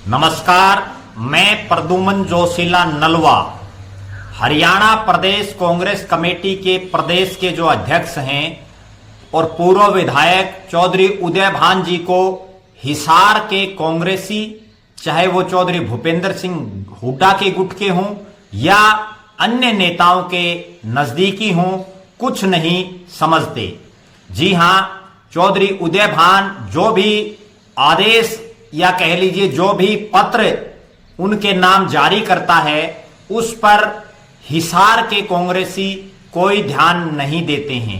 नमस्कार, मैं प्रद्युमन जोशीला नलवा हरियाणा प्रदेश कांग्रेस कमेटी के प्रदेश के जो अध्यक्ष हैं और पूर्व विधायक चौधरी उदय भान जी को हिसार के कांग्रेसी, चाहे वो चौधरी भूपेंद्र सिंह हुड्डा के गुट के हों या अन्य नेताओं के नजदीकी हों, कुछ नहीं समझते। जी हां, चौधरी उदय भान जो भी आदेश या कह लीजिए जो भी पत्र उनके नाम जारी करता है, उस पर हिसार के कांग्रेसी कोई ध्यान नहीं देते हैं।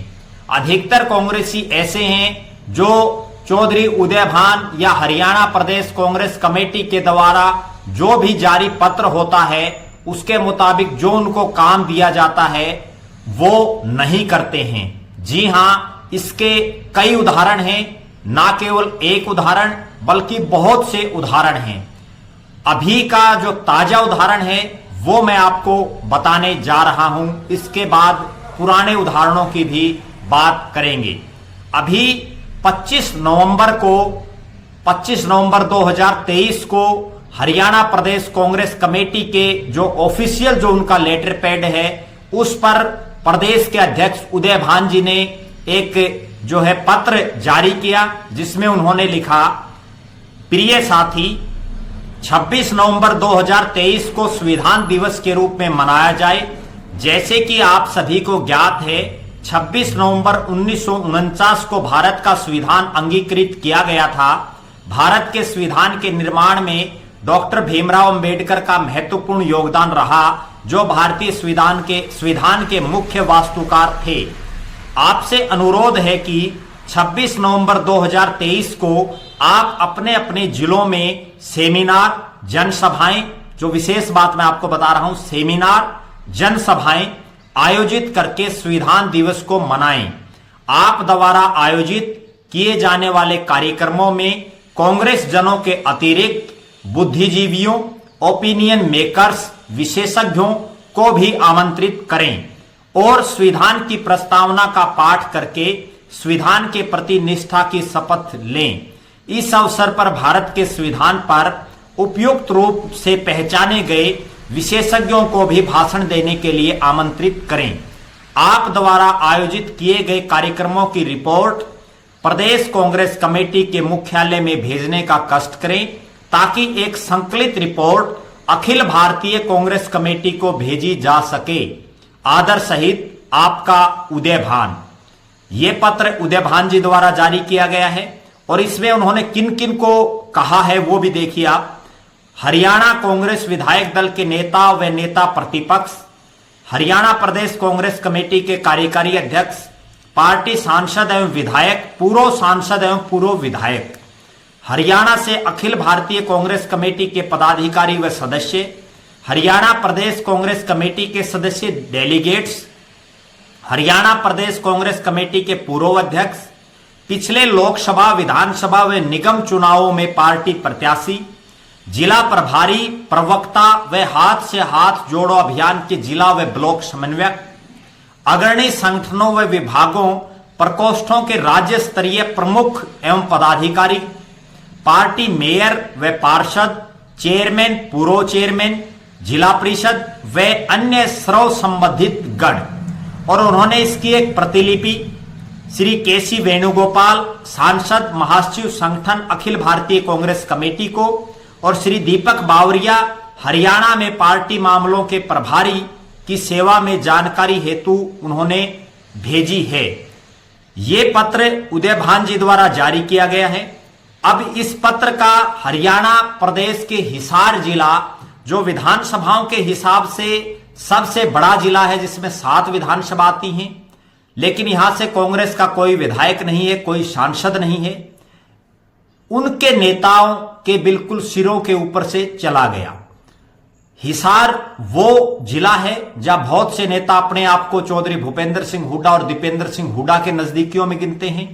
अधिकतर कांग्रेसी ऐसे हैं जो चौधरी उदय भान या हरियाणा प्रदेश कांग्रेस कमेटी के द्वारा जो भी जारी पत्र होता है, उसके मुताबिक जो उनको काम दिया जाता है वो नहीं करते हैं। जी हां, इसके कई उदाहरण हैं, ना केवल एक उदाहरण बल्कि बहुत से उदाहरण हैं। अभी का जो ताजा उदाहरण है वो मैं आपको बताने जा रहा हूं, इसके बाद पुराने उदाहरणों की भी बात करेंगे। अभी 25 नवंबर 2023 को हरियाणा प्रदेश कांग्रेस कमेटी के जो ऑफिशियल जो उनका लेटर पैड है, उस पर प्रदेश के अध्यक्ष उदय भान जी ने एक जो है पत्र जारी किया, जिसमें उन्होंने लिखा, प्रिय साथी, 26 नवंबर 2023 को संविधान दिवस के रूप में मनाया जाए। जैसे कि आप सभी को ज्ञात है, 26 नवंबर 1949 को भारत का संविधान अंगीकृत किया गया था। भारत के संविधान के निर्माण में डॉक्टर भीमराव अंबेडकर का महत्वपूर्ण योगदान रहा, जो भारतीय संविधान के मुख्य वास्तुकार थे। आपसे अनुरोध है कि 26 नवंबर 2023 को आप अपने अपने जिलों में सेमिनार, जनसभाएं, जो विशेष बात मैं आपको बता रहा हूं, सेमिनार, जनसभाएं आयोजित करके संविधान दिवस को मनाएं। आप द्वारा आयोजित किए जाने वाले कार्यक्रमों में कांग्रेस जनों के अतिरिक्त बुद्धिजीवियों, ओपिनियन मेकर्स, विशेषज्ञों को भी आमंत्रित करें और संविधान की प्रस्तावना का पाठ करके संविधान के प्रति निष्ठा की शपथ लें। इस अवसर पर भारत के संविधान पर उपयुक्त रूप से पहचाने गए विशेषज्ञों को भी भाषण देने के लिए आमंत्रित करें। आप द्वारा आयोजित किए गए कार्यक्रमों की रिपोर्ट प्रदेश कांग्रेस कमेटी के मुख्यालय में भेजने का कष्ट करें, ताकि एक संकलित रिपोर्ट अखिल भारतीय कांग्रेस कमेटी को भेजी जा सके। आदर सहित आपका उदय भान। ये पत्र उदय भान जी द्वारा जारी किया गया है और इसमें उन्होंने किन किन को कहा है वो भी देखिए आप। हरियाणा कांग्रेस विधायक दल के नेता व नेता प्रतिपक्ष, हरियाणा प्रदेश कांग्रेस कमेटी के कार्यकारी अध्यक्ष, पार्टी सांसद एवं विधायक, पूर्व सांसद एवं पूर्व विधायक, हरियाणा से अखिल भारतीय कांग्रेस कमेटी के पदाधिकारी व सदस्य, हरियाणा प्रदेश कांग्रेस कमेटी के सदस्य डेलीगेट्स, हरियाणा प्रदेश कांग्रेस कमेटी के पूर्व अध्यक्ष, पिछले लोकसभा, विधानसभा व निगम चुनावों में पार्टी प्रत्याशी, जिला प्रभारी, प्रवक्ता व हाथ से हाथ जोड़ो अभियान के जिला व ब्लॉक समन्वयक, अग्रणी संगठनों व विभागों, प्रकोष्ठों के राज्य स्तरीय प्रमुख एवं पदाधिकारी, पार्टी मेयर व पार्षद, चेयरमैन, पूर्व चेयरमैन, जिला परिषद व अन्य सर्व संबंधित गण। और उन्होंने इसकी एक प्रतिलिपि श्री केसी वेणुगोपाल, सांसद, महासचिव, संगठन अखिल भारतीय कांग्रेस कमेटी को, और श्री दीपक बावरिया, हरियाणा में पार्टी मामलों के प्रभारी की सेवा में जानकारी हेतु उन्होंने भेजी है। ये पत्र उदय भान जी द्वारा जारी किया गया है। अब इस पत्र का हरियाणा प्रदेश के हिसार जिला, जो विधानसभाओं के हिसाब से सबसे बड़ा जिला है, जिसमें 7 विधानसभा आती हैं, लेकिन यहां से कांग्रेस का कोई विधायक नहीं है, कोई सांसद नहीं है, उनके नेताओं के बिल्कुल सिरों के ऊपर से चला गया। हिसार वो जिला है जहां बहुत से नेता अपने आप को चौधरी भूपेंद्र सिंह हुड्डा और दीपेंद्र सिंह हुड्डा के नजदीकियों में गिनते हैं।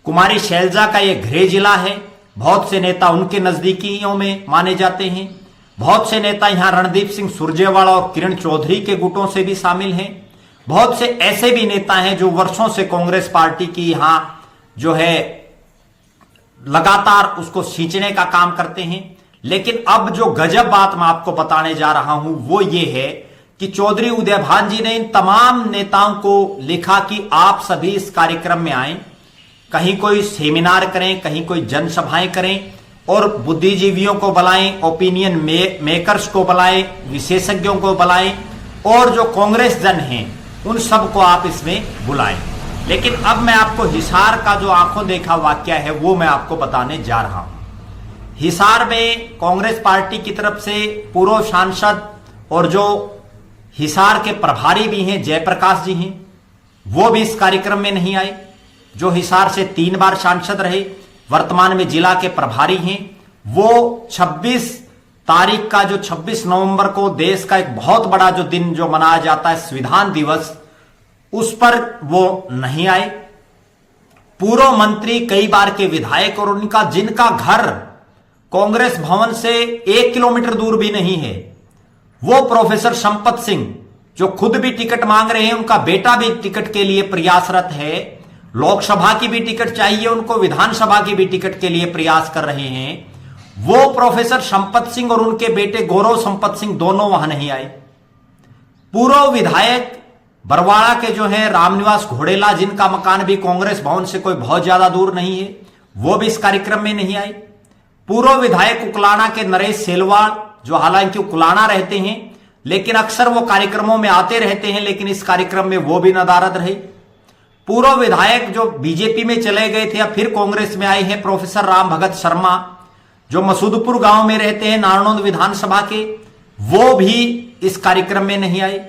कुमारी शैलजा का यह गृह जिला है, बहुत से नेता उनके नजदीकियों में माने जाते हैं। बहुत से नेता यहां रणदीप सिंह सुरजेवाला और किरण चौधरी के गुटों से भी शामिल हैं। बहुत से ऐसे भी नेता हैं जो वर्षों से कांग्रेस पार्टी की यहां जो है लगातार उसको सींचने का काम करते हैं। लेकिन अब जो गजब बात मैं आपको बताने जा रहा हूं वो ये है कि चौधरी उदयभान जी ने इन तमाम नेताओं को लिखा कि आप सभी इस कार्यक्रम में आए, कहीं कोई सेमिनार करें, कहीं कोई जनसभाएं करें और बुद्धिजीवियों को बुलाएं, ओपिनियन मेकर्स को बुलाएं, विशेषज्ञों को बुलाएं और जो कांग्रेस जन हैं उन सबको आप इसमें बुलाएं। लेकिन अब मैं आपको हिसार का जो आंखों देखा वाकया है वो मैं आपको बताने जा रहा हूं। हिसार में कांग्रेस पार्टी की तरफ से पूर्व सांसद और जो हिसार के प्रभारी भी हैं जयप्रकाश जी हैं, वो भी इस कार्यक्रम में नहीं आए। जो हिसार से 3 बार सांसद रहे, वर्तमान में जिला के प्रभारी हैं, वो 26 तारीख का जो 26 नवंबर को देश का एक बहुत बड़ा जो दिन जो मनाया जाता है संविधान दिवस, उस पर वो नहीं आए। पूर्व मंत्री, कई बार के विधायक और उनका जिनका घर कांग्रेस भवन से 1 किलोमीटर दूर भी नहीं है, वो प्रोफेसर संपत सिंह जो खुद भी टिकट मांग रहे हैं, उनका बेटा भी टिकट के लिए प्रयासरत है, लोकसभा की भी टिकट चाहिए उनको, विधानसभा की भी टिकट के लिए प्रयास कर रहे हैं, वो प्रोफेसर संपत सिंह और उनके बेटे गौरव संपत सिंह दोनों वहां नहीं आए। पूर्व विधायक बरवाड़ा के जो है रामनिवास घोड़ेला, जिनका मकान भी कांग्रेस भवन से कोई बहुत ज्यादा दूर नहीं है, वो भी इस कार्यक्रम में नहीं आए। पूर्व विधायक उकलाना के नरेश सेलवाड़, जो हालांकि उकलाना रहते हैं लेकिन अक्सर वो कार्यक्रमों में आते रहते हैं, लेकिन इस कार्यक्रम में वो भी नदारद रहे। पूर्व विधायक जो बीजेपी में चले गए थे अब फिर कांग्रेस में आए हैं, प्रोफेसर राम भगत शर्मा, जो मसूदपुर गांव में रहते हैं नारनौंद विधानसभा के, वो भी इस कार्यक्रम में नहीं आए।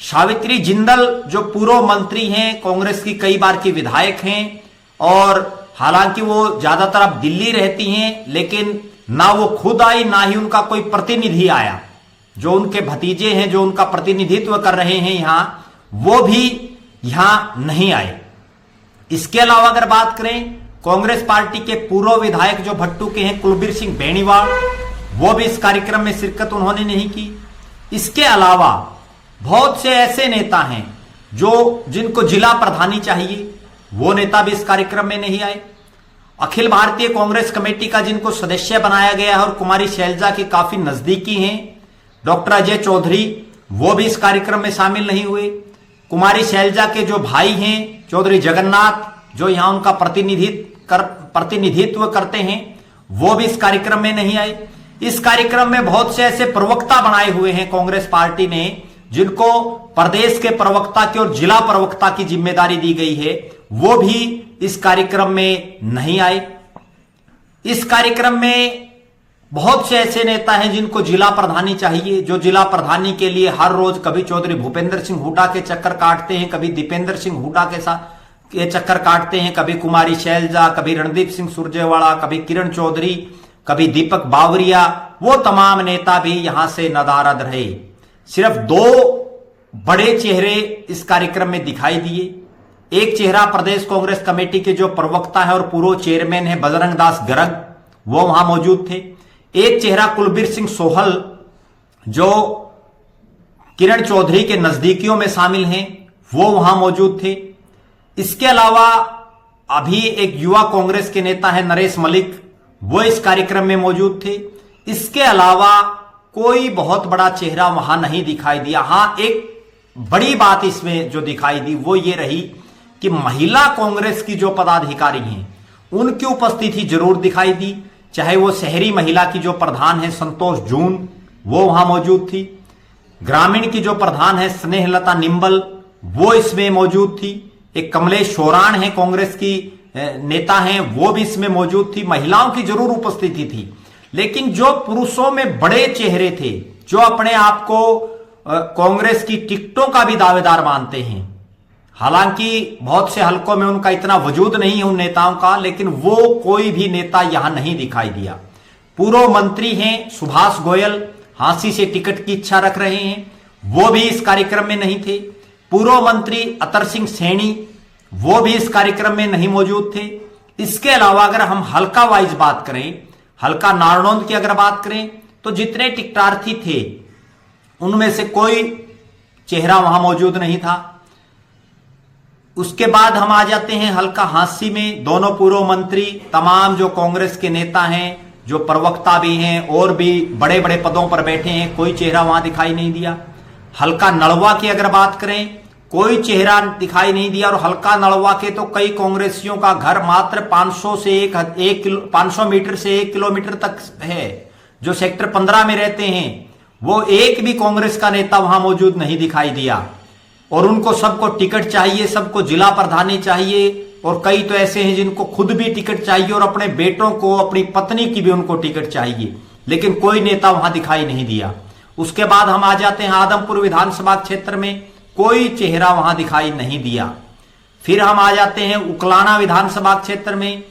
सावित्री जिंदल जो पूर्व मंत्री हैं, कांग्रेस की कई बार की विधायक हैं और हालांकि वो ज्यादातर अब दिल्ली रहती हैं, लेकिन ना वो खुद आई ना ही उनका कोई प्रतिनिधि आया। जो उनके भतीजे हैं जो उनका प्रतिनिधित्व कर रहे हैं यहां, वो भी यहां नहीं आए। इसके अलावा अगर बात करें कांग्रेस पार्टी के पूर्व विधायक जो भट्टू के हैं कुलबीर सिंह बेनीवाल, वो भी इस कार्यक्रम में शिरकत उन्होंने नहीं की। इसके अलावा बहुत से ऐसे नेता हैं जो जिनको जिला प्रधानी चाहिए, वो नेता भी इस कार्यक्रम में नहीं आए। अखिल भारतीय कांग्रेस कमेटी का जिनको सदस्य बनाया गया है और कुमारी शैलजा की काफी नजदीकी हैं, डॉक्टर अजय चौधरी, वो भी इस कार्यक्रम में शामिल नहीं हुए। कुमारी शैलजा के जो भाई हैं चौधरी जगन्नाथ, जो यहां उनका प्रतिनिधित्व करते हैं, वो भी इस कार्यक्रम में नहीं आए। इस कार्यक्रम में बहुत से ऐसे प्रवक्ता बनाए हुए हैं कांग्रेस पार्टी ने, जिनको प्रदेश के प्रवक्ता की और जिला प्रवक्ता की जिम्मेदारी दी गई है, वो भी इस कार्यक्रम में नहीं आए। इस कार्यक्रम में बहुत से ऐसे नेता हैं जिनको जिला प्रधानी चाहिए, जो जिला प्रधानी के लिए हर रोज कभी चौधरी भूपेंद्र सिंह हुड्डा के चक्कर काटते हैं, कभी दीपेंद्र सिंह हुड्डा के साथ ये चक्कर काटते हैं, कभी कुमारी शैलजा, कभी रणदीप सिंह सुरजेवाला, कभी किरण चौधरी, कभी दीपक बावरिया, वो तमाम नेता भी यहां से नदारद रहे। सिर्फ 2 बड़े चेहरे इस कार्यक्रम में दिखाई दिए। एक चेहरा प्रदेश कांग्रेस कमेटी के जो प्रवक्ता है और पूर्व चेयरमैन है बजरंग दास गर्ग, वो वहां मौजूद थे। एक चेहरा कुलबीर सिंह सोहल, जो किरण चौधरी के नजदीकियों में शामिल हैं, वो वहां मौजूद थे। इसके अलावा अभी एक युवा कांग्रेस के नेता है नरेश मलिक, वो इस कार्यक्रम में मौजूद थे। इसके अलावा कोई बहुत बड़ा चेहरा वहां नहीं दिखाई दिया। हां, एक बड़ी बात इसमें जो दिखाई दी वो ये रही कि महिला कांग्रेस की जो पदाधिकारी हैं उनकी उपस्थिति जरूर दिखाई दी। चाहे वो शहरी महिला की जो प्रधान है संतोष जून, वो वहां मौजूद थी। ग्रामीण की जो प्रधान है स्नेहलता निंबल, वो इसमें मौजूद थी। एक कमलेश शोराण है कांग्रेस की नेता हैं, वो भी इसमें मौजूद थी। महिलाओं की जरूर उपस्थिति थी, लेकिन जो पुरुषों में बड़े चेहरे थे, जो अपने आप को कांग्रेस की टिकटों का भी दावेदार मानते हैं, हालांकि बहुत से हलकों में उनका इतना वजूद नहीं है उन नेताओं का, लेकिन वो कोई भी नेता यहां नहीं दिखाई दिया। पूर्व मंत्री हैं सुभाष गोयल, हांसी से टिकट की इच्छा रख रहे हैं, वो भी इस कार्यक्रम में नहीं थे। पूर्व मंत्री अतर सिंह सैनी, वो भी इस कार्यक्रम में नहीं मौजूद थे। इसके अलावा अगर हम हल्का वाइज बात करें, हल्का नारनौंद की अगर बात करें, तो जितने टिकटार्थी थे उनमें से कोई चेहरा वहां मौजूद नहीं था। उसके बाद हम आ जाते हैं हल्का हांसी में। दोनों पूर्व मंत्री, तमाम जो कांग्रेस के नेता हैं, जो प्रवक्ता भी हैं और भी बड़े बड़े पदों पर बैठे हैं, कोई चेहरा वहां दिखाई नहीं दिया। हल्का नलवा की अगर बात करें, कोई चेहरा दिखाई नहीं दिया। और हल्का नलवा के तो कई कांग्रेसियों का घर मात्र 500 मीटर से 1 किलोमीटर तक है। जो सेक्टर 15 में रहते हैं वो एक भी कांग्रेस का नेता वहां मौजूद नहीं दिखाई दिया। और उनको सबको टिकट चाहिए, सबको जिला प्रधानी चाहिए, और कई तो ऐसे हैं जिनको खुद भी टिकट चाहिए और अपने बेटों को, अपनी पत्नी की भी उनको टिकट चाहिए, लेकिन कोई नेता वहां दिखाई नहीं दिया। उसके बाद हम आ जाते हैं आदमपुर विधानसभा क्षेत्र में, कोई चेहरा वहां दिखाई नहीं दिया। फिर हम आ जाते हैं उकलाना विधानसभा क्षेत्र में,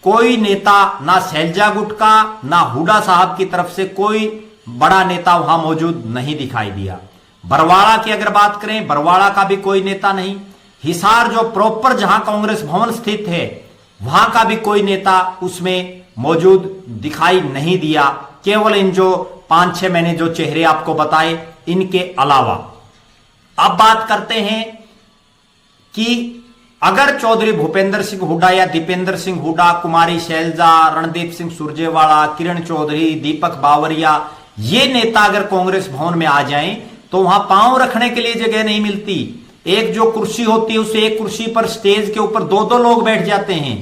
कोई नेता, ना शैलजा गुटका ना हुडा साहब की तरफ से कोई बड़ा नेता वहां मौजूद नहीं दिखाई दिया। बरवाड़ा की अगर बात करें, बरवाड़ा का भी कोई नेता नहीं। हिसार जो प्रॉपर जहां कांग्रेस भवन स्थित है वहां का भी कोई नेता उसमें मौजूद दिखाई नहीं दिया, केवल इन जो 5-6 मैंने जो चेहरे आपको बताए इनके अलावा। अब बात करते हैं कि अगर चौधरी भूपेंद्र सिंह हुड्डा या दीपेंद्र सिंह हुड्डा, कुमारी शैलजा, रणदीप सिंह सुरजेवाला, किरण चौधरी, दीपक बावरिया, ये नेता अगर कांग्रेस भवन में आ जाएं तो वहां पांव रखने के लिए जगह नहीं मिलती। एक जो कुर्सी होती है उस एक कुर्सी पर स्टेज के ऊपर 2-2 लोग बैठ जाते हैं।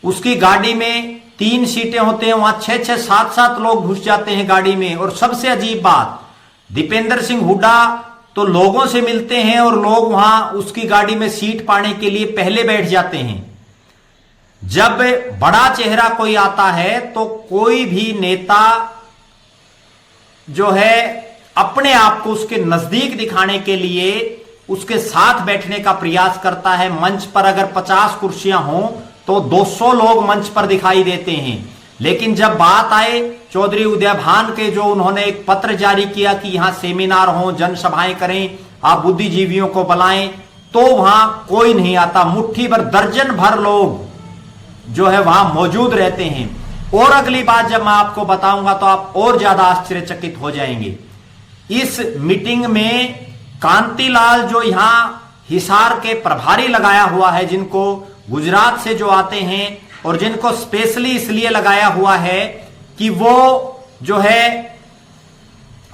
उसकी गाड़ी में 3 सीटें होते हैं, वहां 6-6, 7-7 लोग घुस जाते हैं गाड़ी में। और सबसे अजीब बात, दीपेंद्र सिंह हुड्डा तो लोगों से मिलते हैं और लोग वहां उसकी गाड़ी में सीट पाने के लिए पहले बैठ जाते हैं। जब बड़ा चेहरा कोई आता है तो कोई भी नेता जो है अपने आप को उसके नजदीक दिखाने के लिए उसके साथ बैठने का प्रयास करता है। मंच पर अगर 50 कुर्सियां हों तो 200 लोग मंच पर दिखाई देते हैं। लेकिन जब बात आए चौधरी उदयभान के, जो उन्होंने एक पत्र जारी किया कि यहां सेमिनार हो, जनसभाएं करें, आप बुद्धिजीवियों को बुलाएं, तो वहां कोई नहीं आता। मुट्ठी भर, दर्जन भर लोग जो है वहां मौजूद रहते हैं। और अगली बात जब मैं आपको बताऊंगा तो आप और ज्यादा आश्चर्यचकित हो जाएंगे। इस मीटिंग में कांतिलाल, जो यहां हिसार के प्रभारी लगाया हुआ है, जिनको गुजरात से जो आते हैं और जिनको स्पेशली इसलिए लगाया हुआ है कि वो जो है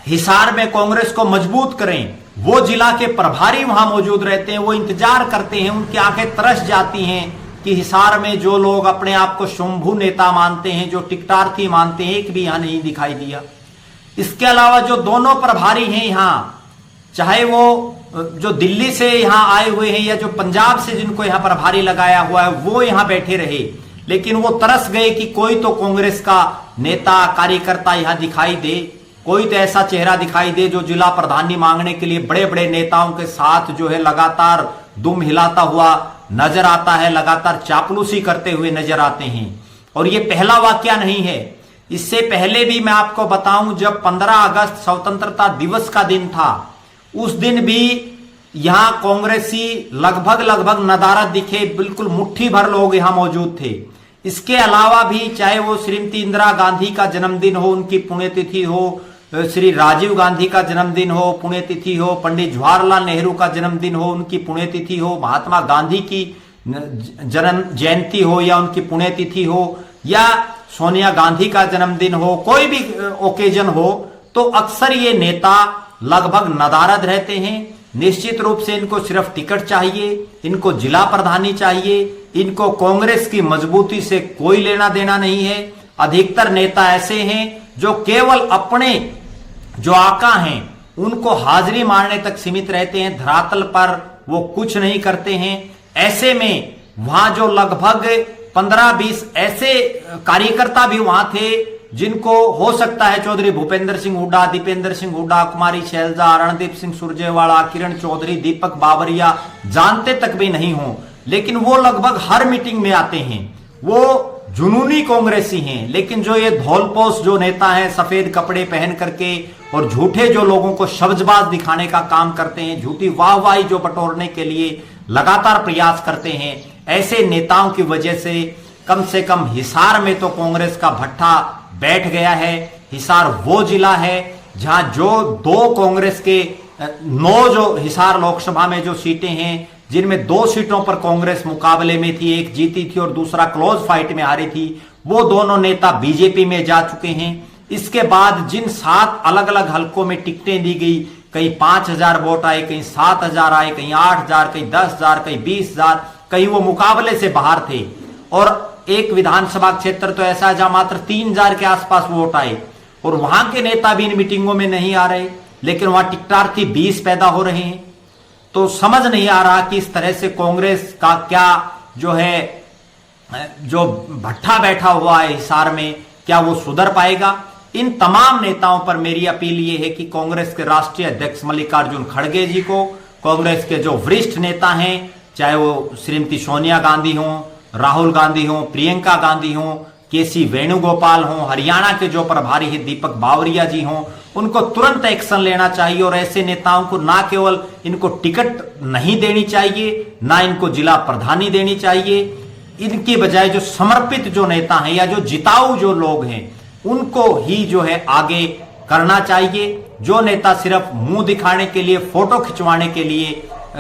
हिसार में कांग्रेस को मजबूत करें, वो जिला के प्रभारी वहां मौजूद रहते हैं। वो इंतजार करते हैं, उनकी आंखें तरस जाती हैं कि हिसार में जो लोग अपने आप को शंभू नेता मानते हैं, जो टिकटार्थी मानते हैं, एक भी यहां नहीं दिखाई दिया। इसके अलावा जो दोनों प्रभारी हैं यहां, चाहे वो जो दिल्ली से यहां आए हुए हैं या जो पंजाब से जिनको यहां प्रभारी लगाया हुआ है, वो यहां बैठे रहे, लेकिन वो तरस गए कि कोई तो कांग्रेस का नेता, कार्यकर्ता यहां दिखाई दे, कोई तो ऐसा चेहरा दिखाई दे जो जिला प्रधानी मांगने के लिए बड़े बड़े नेताओं के साथ जो है लगातार दुम हिलाता हुआ नजर आता है, लगातार चापलूसी करते हुए नजर आते हैं। और ये पहला वाकया नहीं है, इससे पहले भी मैं आपको बताऊं, जब 15 अगस्त स्वतंत्रता दिवस का दिन था, उस दिन भी यहां कांग्रेसी लगभग नदारद दिखे, बिल्कुल मुट्ठी भर लोग यहां मौजूद थे। इसके अलावा भी चाहे वो श्रीमती इंदिरा गांधी का जन्मदिन हो, उनकी पुण्यतिथि हो, श्री राजीव गांधी का जन्मदिन हो, पुण्यतिथि हो, पंडित जवाहरलाल नेहरू का जन्मदिन हो, उनकी पुण्यतिथि हो, महात्मा गांधी की जन्म जयंती हो या उनकी पुण्यतिथि हो, या सोनिया गांधी का जन्मदिन हो, कोई भी ओकेजन हो, तो अक्सर ये नेता लगभग नदारद रहते हैं। निश्चित रूप से इनको सिर्फ टिकट चाहिए, इनको जिला प्रधानी चाहिए, इनको कांग्रेस की मजबूती से कोई लेना देना नहीं है। अधिकतर नेता ऐसे हैं जो केवल अपने जो आका हैं उनको हाजिरी मारने तक सीमित रहते हैं, धरातल पर वो कुछ नहीं करते हैं। ऐसे में वहां जो लगभग 15-20 ऐसे कार्यकर्ता भी वहां थे जिनको हो सकता है चौधरी भूपेंद्र सिंह हुड्डा, दीपेंद्र सिंह हुड्डा, कुमारी शैलजा, रणदीप सिंह सुरजेवाला, किरण चौधरी, दीपक बावरिया जानते तक भी नहीं हो, लेकिन वो लगभग हर मीटिंग में आते हैं। वो जुनूनी कांग्रेसी हैं, लेकिन जो ये धौलपोश जो नेता हैं, सफेद कपड़े पहन करके और झूठे जो लोगों को शब्दबाज दिखाने का काम करते हैं, झूठी वाहवाही जो बटोरने के लिए लगातार प्रयास करते हैं, ऐसे नेताओं की वजह से कम हिसार में तो कांग्रेस का भट्ठा बैठ गया है। हिसार वो जिला है जहां जो 2 कांग्रेस के 9 जो हिसार लोकसभा में जो सीटें हैं, जिनमें 2 सीटों पर कांग्रेस मुकाबले में थी, एक जीती थी और दूसरा क्लोज फाइट में हारी थी, वो दोनों नेता बीजेपी में जा चुके हैं। इसके बाद जिन 7 अलग अलग हलकों में टिकटें दी गई, कहीं 5,000 वोट आए, कहीं 7,000 आए, कहीं 8,000, कहीं 10,000, कहीं 20,000, कहीं वो मुकाबले से बाहर थे। और एक विधानसभा क्षेत्र तो ऐसा है जहां मात्र 3,000 के आसपास वोट आए और वहां के नेता भी इन मीटिंगों में नहीं आ रहे, लेकिन वहां टिकटार्थी 20 पैदा हो रहे हैं। तो समझ नहीं आ रहा कि इस तरह से कांग्रेस का क्या जो है, जो भट्ठा बैठा हुआ है हिसार में, क्या वो सुधर पाएगा। इन तमाम नेताओं पर मेरी अपील ये है कि कांग्रेस के राष्ट्रीय अध्यक्ष मल्लिकार्जुन खड़गे जी को, कांग्रेस के जो वरिष्ठ नेता हैं, चाहे वो श्रीमती सोनिया गांधी हो, राहुल गांधी हो, प्रियंका गांधी हो, केसी वेणुगोपाल हो, हरियाणा के जो प्रभारी है दीपक बावरिया जी हो, उनको तुरंत एक्शन लेना चाहिए। और ऐसे नेताओं को ना केवल इनको टिकट नहीं देनी चाहिए, ना इनको जिला प्रधानी देनी चाहिए, इनके बजाय जो समर्पित जो नेता हैं या जो जिताऊ जो लोग हैं उनको ही जो है आगे करना चाहिए। जो नेता सिर्फ मुंह दिखाने के लिए, फोटो खिंचवाने के लिए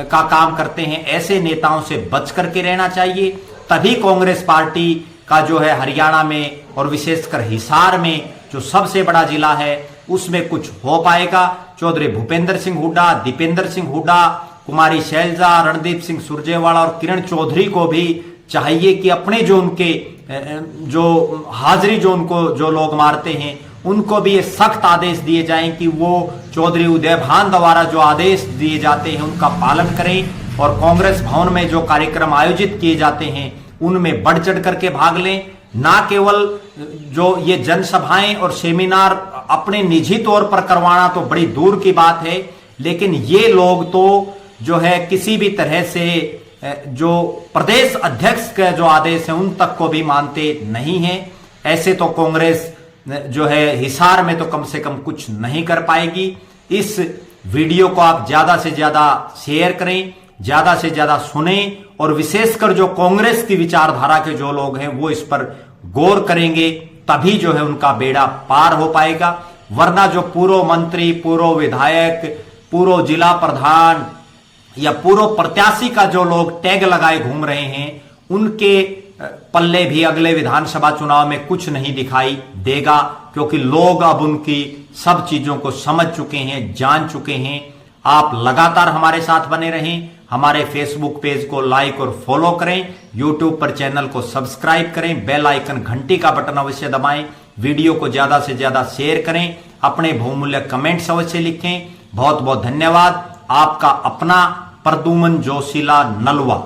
का काम करते हैं, ऐसे नेताओं से बच करके रहना चाहिए। तभी कांग्रेस पार्टी का जो है हरियाणा में और विशेषकर हिसार में जो सबसे बड़ा जिला है उसमें कुछ हो पाएगा। चौधरी भूपेंद्र सिंह हुड्डा, दीपेंद्र सिंह हुड्डा, कुमारी शैलजा, रणदीप सिंह सुरजेवाला और किरण चौधरी को भी चाहिए कि अपने जो उनके जो हाजिरी जो उनको जो लोग मारते हैं उनको भी ये सख्त आदेश दिए जाएं कि वो चौधरी उदयभान द्वारा जो आदेश दिए जाते हैं उनका पालन करें और कांग्रेस भवन में जो कार्यक्रम आयोजित किए जाते हैं उनमें बढ़ चढ़ करके भाग लें। ना केवल जो ये जनसभाएं और सेमिनार अपने निजी तौर पर करवाना तो बड़ी दूर की बात है, लेकिन ये लोग तो जो है किसी भी तरह से जो प्रदेश अध्यक्ष के जो आदेश है उन तक को भी मानते नहीं हैं। ऐसे तो कांग्रेस जो है हिसार में तो कम से कम कुछ नहीं कर पाएगी। इस वीडियो को आप ज्यादा से ज्यादा शेयर करें, ज्यादा से ज्यादा सुने और विशेषकर जो कांग्रेस की विचारधारा के जो लोग हैं वो इस पर गौर करेंगे, तभी जो है उनका बेड़ा पार हो पाएगा। वरना जो पूर्व मंत्री, पूर्व विधायक, पूर्व जिला प्रधान या पूर्व प्रत्याशी का जो लोग टैग लगाए घूम रहे हैं उनके पल्ले भी अगले विधानसभा चुनाव में कुछ नहीं दिखाई देगा, क्योंकि लोग अब उनकी सब चीजों को समझ चुके हैं, जान चुके हैं। आप लगातार हमारे साथ बने रहें, हमारे फेसबुक पेज को लाइक और फॉलो करें, यूट्यूब पर चैनल को सब्सक्राइब करें, बेल आइकन घंटी का बटन अवश्य दबाएं, वीडियो को ज्यादा से ज्यादा शेयर करें, अपने बहुमूल्य कमेंट्स अवश्य लिखें। बहुत बहुत धन्यवाद। आपका अपना प्रद्युमन जोशीला नलवा।